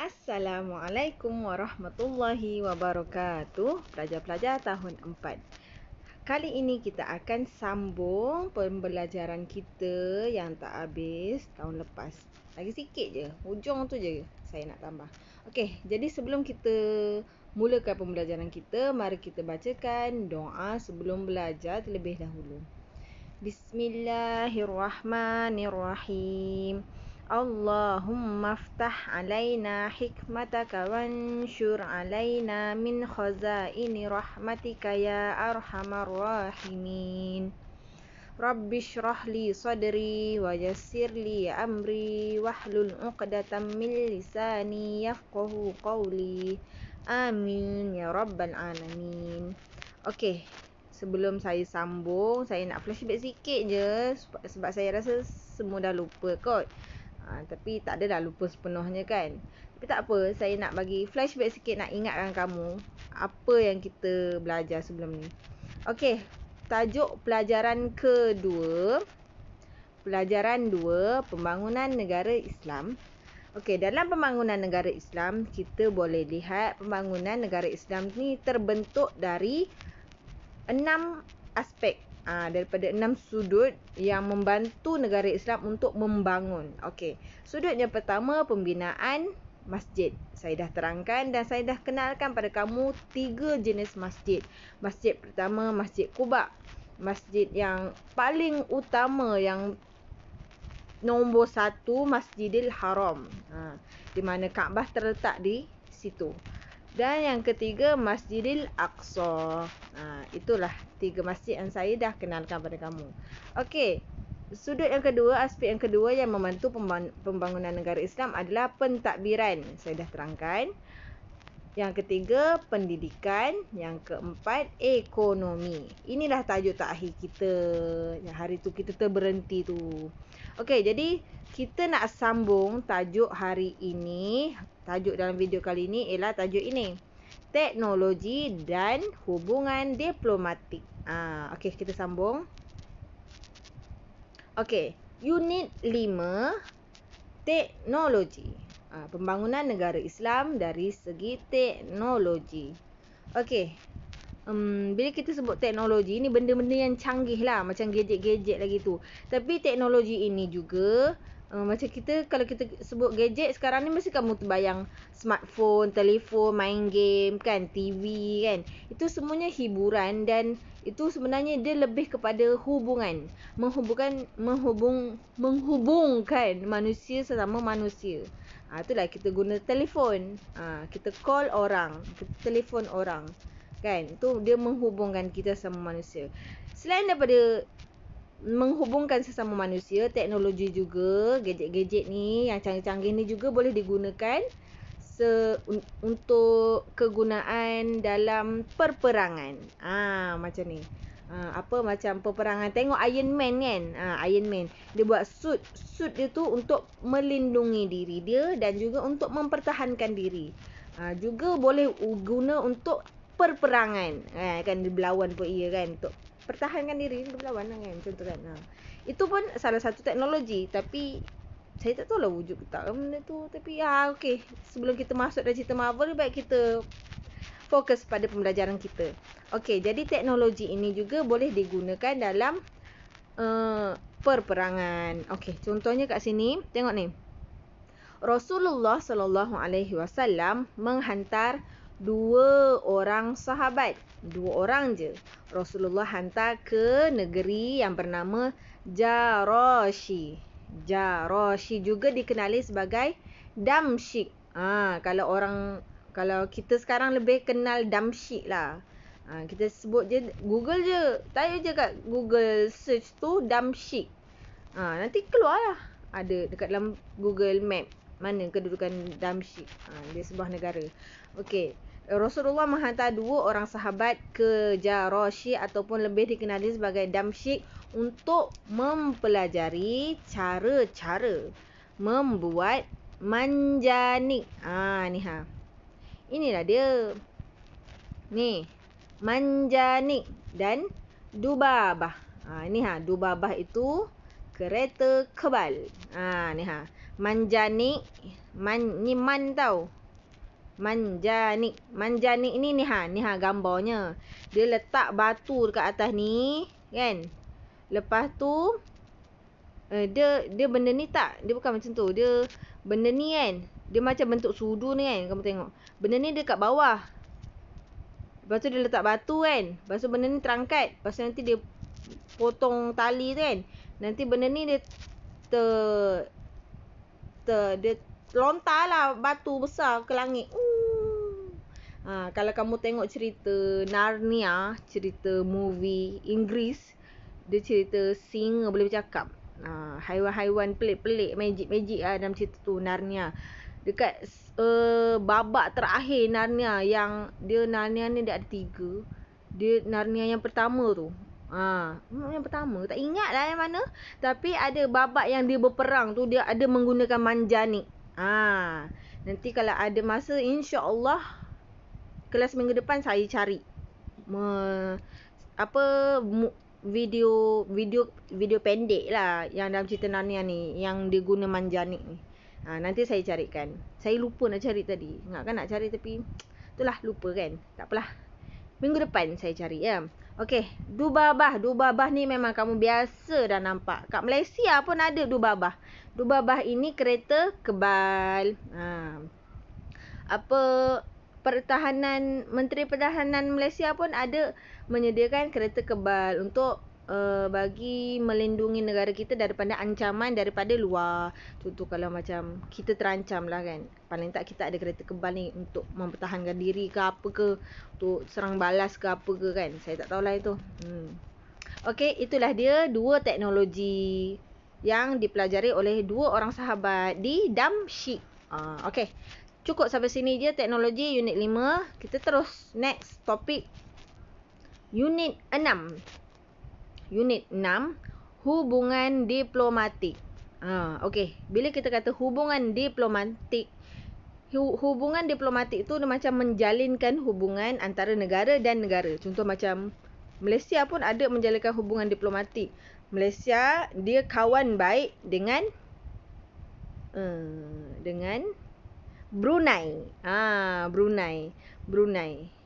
Assalamualaikum warahmatullahi wabarakatuh. Pelajar-pelajar tahun 4. Kali ini kita akan sambung pembelajaran kita yang tak habis tahun lepas. Lagi sikit je, hujung tu je saya nak tambah. Okey, jadi sebelum kita mulakan pembelajaran kita, mari kita bacakan doa sebelum belajar terlebih dahulu. Bismillahirrahmanirrahim. Allahumma aftah alaina hikmataka wanshur alaina min khazaini rahmatika ya arhamar rahimin. Rabbi shrah li sadri wa yassir li amri wahlul 'uqdatam min lisani yafqahu qawli. Amin ya rabbal alamin. Okey, sebelum saya sambung, saya nak flashback sikit je sebab saya rasa semua dah lupa kot. Tapi tak adalah lupa sepenuhnya kan. Tapi tak apa, saya nak bagi flashback sikit, nak ingatkan kamu apa yang kita belajar sebelum ni. Okey, tajuk pelajaran kedua. Pelajaran 2, Pembangunan Negara Islam. Okey, dalam pembangunan negara Islam, kita boleh lihat pembangunan negara Islam ni terbentuk dari 6 aspek. Daripada 6 sudut yang membantu negara Islam untuk membangun. Okey, sudut yang pertama, pembinaan masjid. Saya dah terangkan dan saya dah kenalkan pada kamu 3 jenis masjid. Masjid pertama, Masjid Quba. Masjid yang paling utama, yang nombor 1, Masjidil Haram. Di mana Kaabah terletak di situ. Dan yang ketiga, Masjidil Aqsa. Itulah 3 masjid yang saya dah kenalkan pada kamu. Okey, sudut yang kedua, aspek yang kedua yang membantu pembangunan negara Islam adalah pentadbiran. Saya dah terangkan. Yang ketiga, pendidikan. Yang keempat, ekonomi. Inilah tajuk takhir kita. Yang hari tu kita terberhenti tu. Okey, jadi kita nak sambung tajuk hari ini. Tajuk dalam video kali ini ialah tajuk ini, teknologi dan hubungan diplomatik. Okey, kita sambung. Okey, unit 5, teknologi. Pembangunan negara Islam dari segi teknologi. Okey, bila kita sebut teknologi ni, benda-benda yang canggih lah, macam gadget-gadget lagi tu. Tapi teknologi ini juga macam kita, kalau kita sebut gadget sekarang ni, mesti kamu terbayang smartphone, telefon, main game kan, TV kan. Itu semuanya hiburan dan itu sebenarnya dia lebih kepada hubungan. Menghubungkan manusia sesama manusia. Itulah kita guna telefon. Kita call orang, kita telefon orang. Kan? Itu dia menghubungkan kita sama manusia. Selain daripada menghubungkan sesama manusia, teknologi juga, gadget-gadget ni yang canggih-canggih ni juga boleh digunakan untuk kegunaan dalam perperangan. Macam ni. Macam peperangan. Tengok Iron Man kan? Iron Man. Dia buat suit. Suit dia tu untuk melindungi diri dia dan juga untuk mempertahankan diri. Juga boleh guna untuk perperangan. Kan dia berlawan pun ia kan. Untuk pertahankan diri, berlawan kan. Contoh kan. Itu pun salah satu teknologi. Tapi saya tak tahulah wujud ke tak benda tu. Tapi okey. Sebelum kita masuk dalam cerita Marvel, baik kita fokus pada pembelajaran kita. Okey, jadi teknologi ini juga boleh digunakan dalam perperangan. Okey, contohnya kat sini, tengok ni. Rasulullah sallallahu alaihi wasallam menghantar 2 orang sahabat. 2 orang je. Rasulullah hantar ke negeri yang bernama Jarashi. Jarashi juga dikenali sebagai Damsyik. Kalau kita sekarang lebih kenal Damsyik lah. Kita sebut je, Google je. Tanya je kat Google search tu Damsyik. Nanti keluar lah. Ada dekat dalam Google Map. Mana kedudukan Damsyik. Dia sebuah negara. Okey. Rasulullah menghantar 2 orang sahabat ke Jarashi ataupun lebih dikenali sebagai Damsyik untuk mempelajari cara-cara membuat manjanik. Inilah dia. Ni, manjanik dan dubabah. Dubabah itu kereta kebal. Manjanik, Ni man tau. Manjanik. Manjanik ni ni ha gambarnya. Dia letak batu dekat atas ni, kan? Lepas tu dia benda ni tak, dia bukan macam tu. Dia benda ni kan, dia macam bentuk sudu ni kan, kamu tengok. Benda ni dekat bawah. Lepas tu dia letak batu kan. Lepas tu benda ni terangkat. Lepas tu nanti dia potong tali tu kan. Nanti benda ni dia dia lontar lah batu besar ke langit. Kalau kamu tengok cerita Narnia, cerita movie Inggeris, dia cerita singa boleh bercakap. Haiwan-haiwan pelik-pelik, magic-magic lah dalam cerita tu, Narnia. Dekat babak terakhir Narnia, yang dia Narnia ni dia ada 3. Dia Narnia yang pertama tu. Yang pertama tak ingat lah yang mana. Tapi ada babak yang dia berperang tu, dia ada menggunakan manjanik. Nanti kalau ada masa, insya-Allah kelas minggu depan saya cari video pendek lah yang dalam cerita Narnia ni, yang dia guna manjanik ni. Nanti saya carikan. Saya lupa nak cari tadi. Ingatkan nak cari tapi itulah, lupa kan. Tak apalah. Minggu depan saya cari ya. Okey, dubabah. Dubabah ni memang kamu biasa dah nampak. Kat Malaysia pun ada dubabah. Dubabah ini kereta kebal. Menteri Pertahanan Malaysia pun ada menyediakan kereta kebal untuk bagi melindungi negara kita daripada ancaman daripada luar. Contoh kalau macam kita terancam lah kan, paling tak kita ada kereta kebal ni untuk mempertahankan diri ke apa ke, untuk serang balas ke apa ke kan. Saya tak tahulah itu. Okey, itulah dia 2 teknologi yang dipelajari oleh 2 orang sahabat di Damsyik. Okey. Cukup sampai sini je teknologi unit 5. Kita terus next topik. Unit 6. Unit 6, hubungan diplomatik. Okey, bila kita kata hubungan diplomatik, hubungan diplomatik tu dia macam menjalinkan hubungan antara negara dan negara. Contoh macam Malaysia pun ada menjalinkan hubungan diplomatik. Malaysia dia kawan baik dengan Brunei.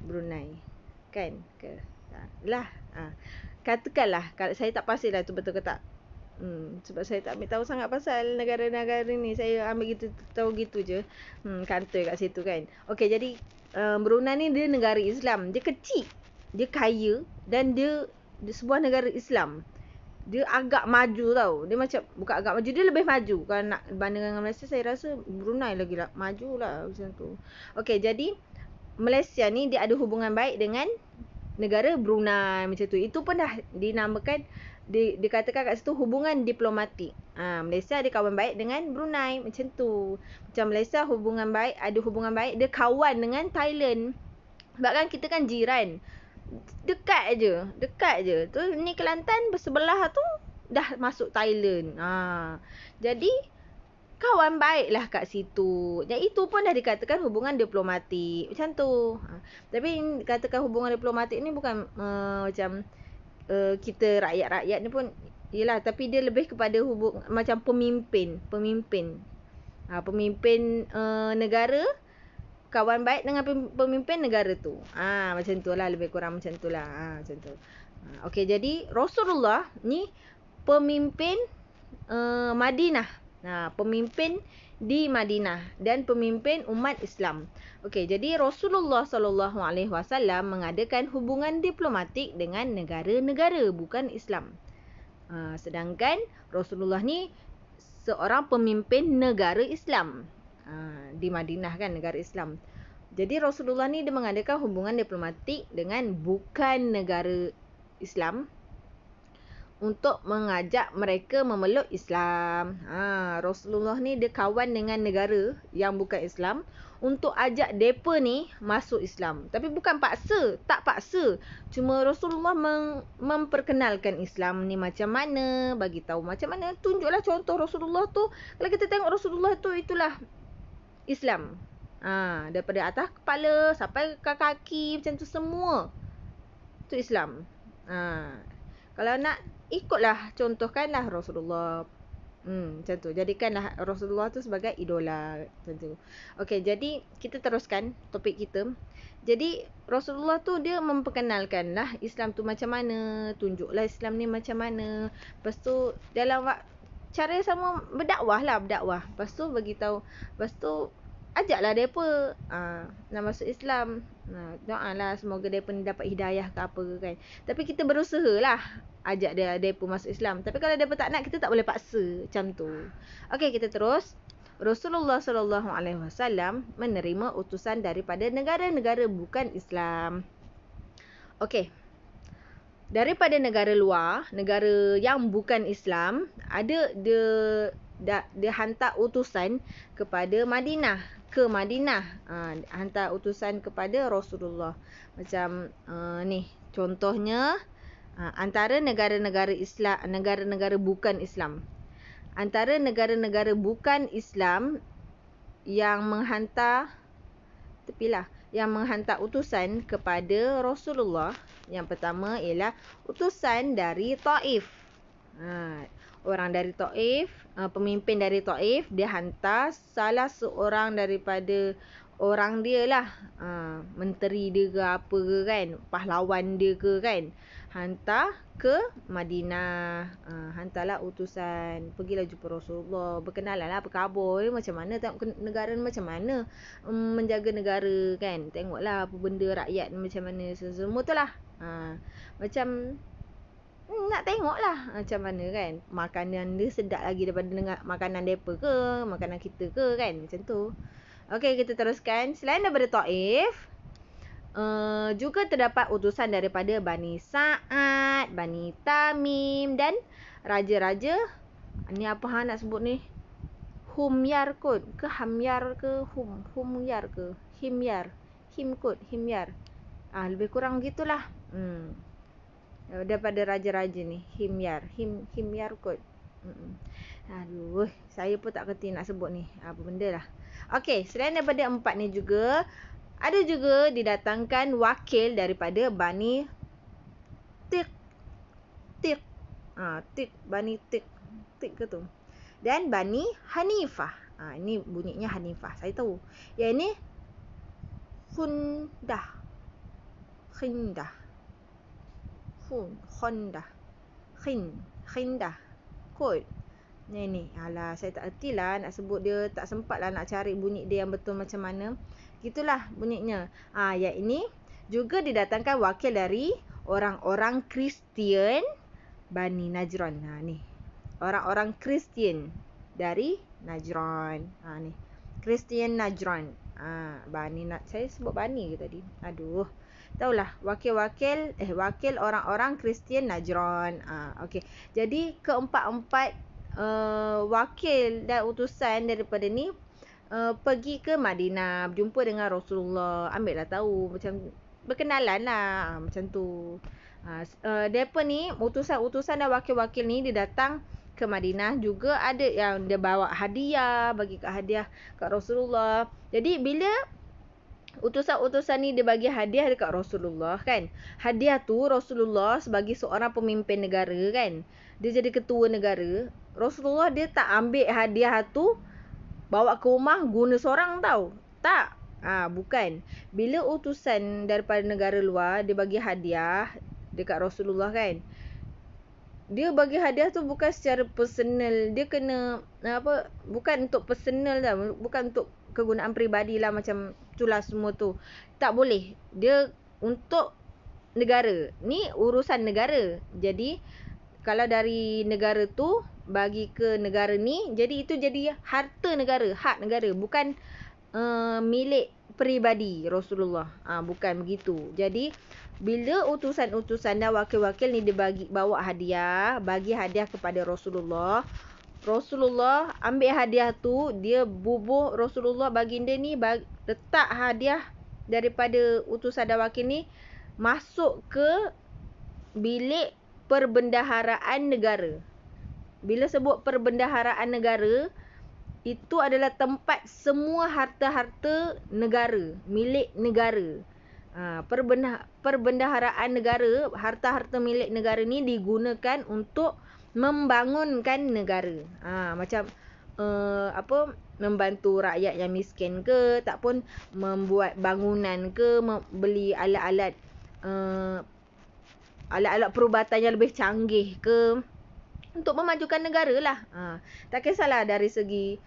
Brunei. Kan? Lah. Katakanlah, kalau saya tak pastilah tu betul ke tak. Sebab saya tak ambil tahu sangat pasal negara-negara ni. Saya ambil gitu, tahu gitu je. Kantoi kat situ kan. Okey, jadi Brunei ni dia negara Islam. Dia kecil. Dia kaya dan dia sebuah negara Islam. Dia agak maju tau. Dia macam, bukan agak maju, dia lebih maju. Kalau nak bandingkan dengan Malaysia, saya rasa Brunei lagi lah, maju lah macam tu. Okey, jadi Malaysia ni dia ada hubungan baik dengan negara Brunei macam tu. Itu pun dah dinamakan, dikatakan kat situ hubungan diplomatik. Malaysia ada kawan baik dengan Brunei macam tu. Macam Malaysia ada hubungan baik, dia kawan dengan Thailand. Sebab kan kita kan jiran. Dekat je. Tu ni Kelantan bersebelah tu dah masuk Thailand. Jadi kawan baiklah kat situ. Dan itu pun dah dikatakan hubungan diplomatik. Macam tu. Tapi dikatakan hubungan diplomatik ni bukan macam kita rakyat-rakyat ni pun, yelah, tapi dia lebih kepada macam pemimpin negara kawan baik dengan pemimpin negara tu. Macam tu lah, lebih kurang macam tu lah. Macam tu. Okey, jadi Rasulullah ni pemimpin Madinah. Pemimpin di Madinah dan pemimpin umat Islam. Okey, jadi Rasulullah SAW mengadakan hubungan diplomatik dengan negara-negara bukan Islam. Sedangkan Rasulullah ni seorang pemimpin negara Islam. Di Madinah kan, negara Islam. Jadi Rasulullah ni dia mengadakan hubungan diplomatik dengan bukan negara Islam untuk mengajak mereka memeluk Islam. Rasulullah ni dia kawan dengan negara yang bukan Islam untuk ajak depa ni masuk Islam. Tapi bukan paksa, tak paksa. Cuma Rasulullah memperkenalkan Islam ni macam mana, bagi tahu macam mana, tunjuklah contoh Rasulullah tu. Kalau kita tengok Rasulullah tu, itulah Islam. Daripada atas kepala sampai ke kaki macam tu semua. Tu Islam. Kalau nak ikutlah, contohkanlah Rasulullah Macam tu. Jadikanlah Rasulullah tu sebagai idola. Macam tu. Okey, jadi kita teruskan topik kita. Jadi Rasulullah tu dia memperkenalkan lah Islam tu macam mana, tunjuklah Islam ni macam mana. Lepas tu dalam cara sama berdakwah lah, berdakwah. Lepas tu beritahu, lepas tu ajaklah depa nak masuk Islam. Doalah semoga depa ni dapat hidayah ke apa ke kan. Tapi kita berusahalah ajak depa masuk Islam. Tapi kalau depa tak nak, kita tak boleh paksa macam tu. Okey, kita terus. Rasulullah sallallahu alaihi wasallam menerima utusan daripada negara-negara bukan Islam. Okey. Daripada negara luar, negara yang bukan Islam, ada dia hantar utusan kepada Madinah, ke Madinah. Hantar utusan kepada Rasulullah. Macam ni, contohnya antara negara-negara Islam, negara-negara bukan Islam. Antara negara-negara bukan Islam yang menghantar utusan kepada Rasulullah, yang pertama ialah utusan dari Taif. Orang dari Taif, pemimpin dari Taif, dia hantar salah seorang daripada orang dia lah, menteri dia ke apa ke kan, pahlawan dia ke kan, hantar ke Madinah. Hantarlah utusan, pergilah jumpa Rasulullah, berkenalan lah, apa khabar, macam mana tengok negara ni, macam mana menjaga negara kan, tengoklah apa benda rakyat macam mana, semua tu lah. Macam nak tengok lah macam mana kan, makanan dia sedap lagi daripada makanan mereka ke, makanan kita ke kan, macam tu. Okey, kita teruskan. Selain daripada Taif, juga terdapat utusan daripada Bani Sa'ad, Bani Tamim dan raja-raja. Ni apa nak sebut ni? Humyar kot ke Hamyar ke Humyar ke Himyar, Him kot, Himyar. Lebih kurang gitulah. Daripada raja-raja ni, Himyar kot. Aduh, saya pun tak kerti nak sebut ni, apa benda lah. Okey, selain daripada 4 ni juga, ada juga didatangkan wakil daripada Bani Tiq. Bani Tiq ke tu. Dan Bani Hanifah. Ini bunyinya Hanifah, saya tahu. Yang ini Khindah. Kot. Ni. Alah, saya tak erti lah nak sebut dia, tak sempat lah nak cari bunyi dia yang betul macam mana. Gitulah bunyinya. Yang ini juga didatangkan wakil dari orang-orang Kristian Bani Najran. Ni. Orang-orang Kristian dari Najran. Ni. Kristian Najran. Saya sebut Bani ke tadi? Aduh. Taulah, wakil orang-orang Kristian Najran. Okey. Jadi keempat-empat wakil dan utusan daripada ni pergi ke Madinah, berjumpa dengan Rasulullah, ambil lah tahu, macam berkenalan lah, macam tu. Mereka ni, utusan-utusan dan wakil-wakil ni, dia datang ke Madinah. Juga ada yang dia bawa hadiah, bagi hadiah kat Rasulullah. Jadi bila utusan-utusan ni dia bagi hadiah dekat Rasulullah kan, hadiah tu Rasulullah sebagai seorang pemimpin negara kan, dia jadi ketua negara, Rasulullah dia tak ambil hadiah tu bawa ke rumah guna seorang tau. Tak. Bukan. Bila utusan daripada negara luar dia bagi hadiah dekat Rasulullah kan, dia bagi hadiah tu bukan secara personal. Dia kena bukan untuk personal tau, bukan untuk kegunaan peribadi lah, macam itulah semua tu. Tak boleh. Dia untuk negara. Ni urusan negara. Jadi kalau dari negara tu bagi ke negara ni, jadi itu jadi harta negara, hak negara, bukan milik peribadi Rasulullah. Bukan begitu. Jadi bila utusan-utusan dan wakil-wakil ni dia bawa hadiah, bagi hadiah kepada Rasulullah, Rasulullah ambil hadiah tu, dia bubuh, Rasulullah baginda ni letak hadiah daripada utusan dan wakil ni masuk ke bilik perbendaharaan negara. Bila sebut perbendaharaan negara, itu adalah tempat semua harta-harta negara, milik negara. Perbendaharaan negara, harta-harta milik negara ni digunakan untuk membangunkan negara. Macam membantu rakyat yang miskin ke, tak pun membuat bangunan ke, beli alat-alat perubatan yang lebih canggih ke, untuk memajukan negara lah. Tak kisahlah dari segi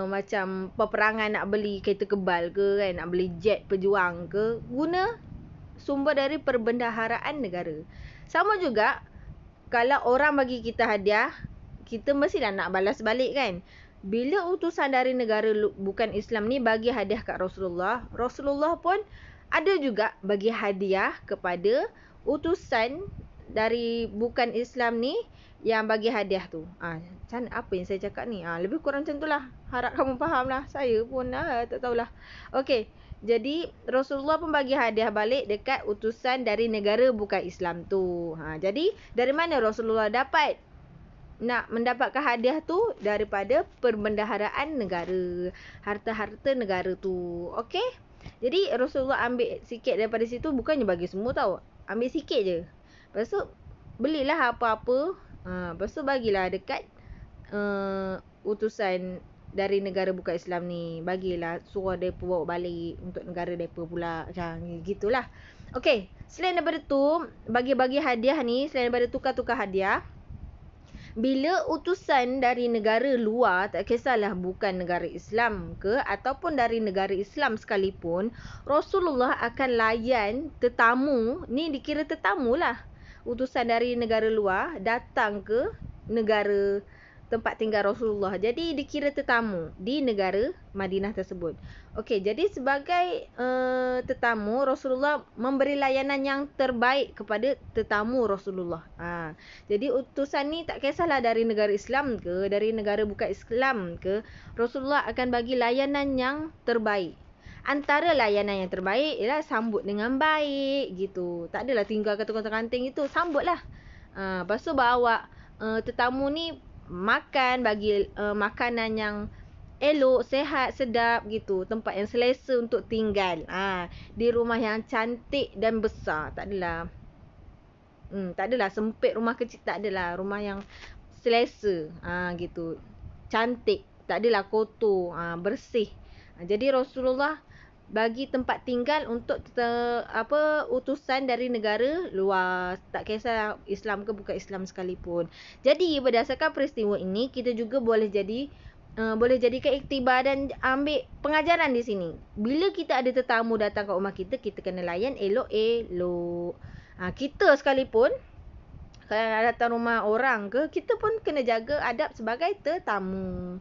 macam peperangan, nak beli kereta kebal ke kan, nak beli jet pejuang ke, guna sumber dari perbendaharaan negara. Sama juga kalau orang bagi kita hadiah, kita mestilah nak balas balik kan. Bila utusan dari negara bukan Islam ni bagi hadiah kat Rasulullah, Rasulullah pun ada juga bagi hadiah kepada utusan dari bukan Islam ni yang bagi hadiah tu. Macam apa yang saya cakap ni? Lebih kurang macam tu lah. Harap kamu faham lah. Saya pun tak tahulah. Okey. Jadi Rasulullah pun bagi hadiah balik dekat utusan dari negara bukan Islam tu. Jadi dari mana Rasulullah dapat nak mendapatkan hadiah tu? Daripada perbendaharaan negara, harta-harta negara tu. Okey? Jadi Rasulullah ambil sikit daripada situ, bukannya bagi semua tau. Ambil sikit je. Lepas tu belilah apa-apa. Lepas tu bagilah dekat utusan dari negara bukan Islam ni. Bagilah, suruh mereka bawa balik untuk negara mereka pula. Macam gitulah. Okey, selain daripada tu, bagi-bagi hadiah ni, selain daripada tukar-tukar hadiah, bila utusan dari negara luar, tak kisahlah bukan negara Islam ke ataupun dari negara Islam sekalipun, Rasulullah akan layan tetamu. Ni dikira tetamu lah. Utusan dari negara luar datang ke negara tempat tinggal Rasulullah. Jadi dikira tetamu di negara Madinah tersebut. Okey, jadi sebagai tetamu, Rasulullah memberi layanan yang terbaik kepada tetamu Rasulullah. Jadi utusan ni tak kisahlah dari negara Islam ke, dari negara bukan Islam ke, Rasulullah akan bagi layanan yang terbaik. Antara layanan yang terbaik ialah sambut dengan baik gitu. Tak adalah tinggal kata kanting itu, sambutlah. Lepas tu bawa tetamu ni makan, bagi makanan yang elok, sehat, sedap gitu. Tempat yang selesa untuk tinggal. Di rumah yang cantik dan besar. Tak adalah sempit rumah kecil, tak adalah. Rumah yang selesa gitu. Cantik, tak adalah kotor, bersih. Jadi Rasulullah bagi tempat tinggal untuk utusan dari negara luar, tak kisah Islam ke bukan Islam sekalipun. Jadi berdasarkan peristiwa ini, kita juga boleh jadikan iktibar dan ambil pengajaran di sini. Bila kita ada tetamu datang ke rumah kita, kita kena layan elok-elok. Kita sekalipun kalau nak datang rumah orang ke, kita pun kena jaga adab sebagai tetamu.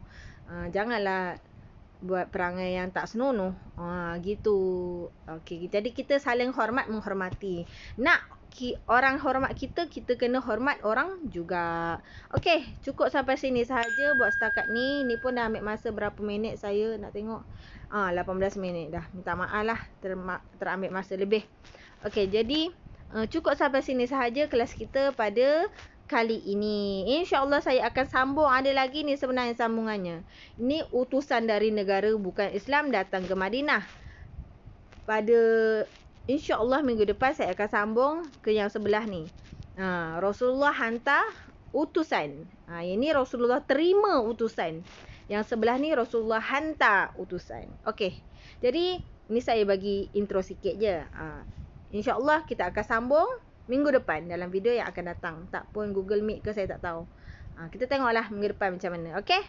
Janganlah buat perangai yang tak senonoh. Gitu. Okey, jadi kita saling hormat menghormati. Nak orang hormat kita, kita kena hormat orang juga. Okey, cukup sampai sini sahaja buat setakat ni. Ni pun dah ambil masa berapa minit saya nak tengok. 18 minit dah. Minta maaf lah terambil masa lebih. Okey, jadi cukup sampai sini sahaja kelas kita pada kali ini. InsyaAllah saya akan sambung. Ada lagi ni sebenarnya sambungannya. Ini utusan dari negara bukan Islam datang ke Madinah. Pada InsyaAllah minggu depan saya akan sambung ke yang sebelah ni. Rasulullah hantar utusan. Ini Rasulullah terima utusan. Yang sebelah ni Rasulullah hantar utusan. Okey. Jadi ni saya bagi intro sikit je. InsyaAllah kita akan sambung minggu depan dalam video yang akan datang. Tak pun Google Meet ke, saya tak tahu. Kita tengoklah minggu depan macam mana. Okey?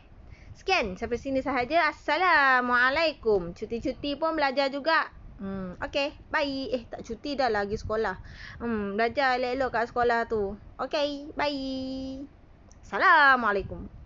Sekian. Sampai sini sahaja. Assalamualaikum. Cuti-cuti pun belajar juga. Okey. Bye. Tak cuti dah lagi sekolah. Belajar elok-elok kat sekolah tu. Okey. Bye. Assalamualaikum.